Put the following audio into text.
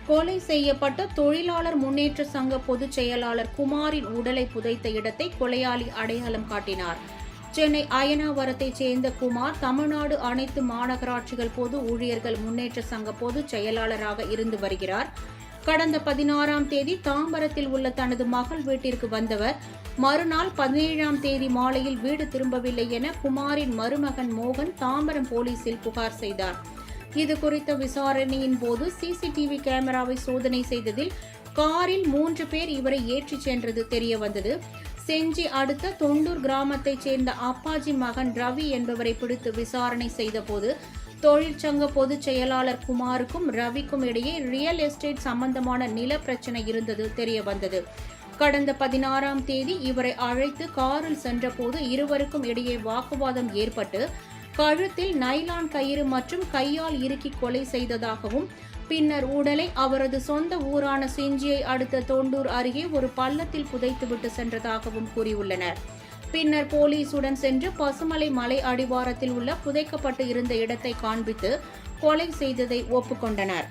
கொலை செய்யப்பட்ட தொழிலாளர் முன்னேற்ற சங்க பொதுச் செயலாளர் குமாரின் உடலை புதைத்த இடத்தை கொலையாளி அடையாளம் காட்டினார். சென்னை அயனாவரத்தைச் சேர்ந்த குமார் தமிழ்நாடு அனைத்து மாநகராட்சிகள் பொது ஊழியர்கள் முன்னேற்ற சங்க பொதுச் செயலாளராக இருந்து வருகிறார். கடந்த 16ஆம் தேதி தாம்பரத்தில் உள்ள தனது மகள் வீட்டிற்கு வந்தவர் மறுநாள் 17ஆம் தேதி மாலையில் வீடு திரும்பவில்லை என குமாரின் மருமகன் மோகன் தாம்பரம் போலீசில் புகார் செய்தார். இது குறித்த விசாரணையின் போது சிசிடிவி கேமராவை சோதனை செய்ததில் காரில் 3 பேர் இவரை ஏற்றிச் சென்றது தெரியவந்தது. செஞ்சி அடுத்த தொண்டூர் கிராமத்தைச் சேர்ந்த அப்பாஜி மகன் ரவி என்பவரை பிடித்து விசாரணை செய்தபோது தொழிற்சங்க பொதுச் செயலாளர் குமாருக்கும் ரவிக்கும் இடையே ரியல் எஸ்டேட் சம்பந்தமான நில பிரச்சனை இருந்தது தெரியவந்தது. கடந்த 16ஆம் தேதி இவரை அழைத்து காரில் சென்றபோது இருவருக்கும் இடையே வாக்குவாதம் ஏற்பட்டு கழுத்தில் நைலான் கயிறு மற்றும் கையால் இறுக்கி கொலை செய்ததாகவும் பின்னர் உடலை அவரது சொந்த ஊரான செஞ்சியை அடுத்த தொண்டூர் அருகே ஒரு பள்ளத்தில் புதைத்துவிட்டு சென்றதாகவும் கூறியுள்ளனர். பின்னர் போலீசுடன் சென்று பசுமலை மலை அடிவாரத்தில் உள்ள புதைக்கப்பட்டு இருந்த இடத்தை காண்பித்து கொலை செய்ததை ஒப்புக்கொண்டனர்.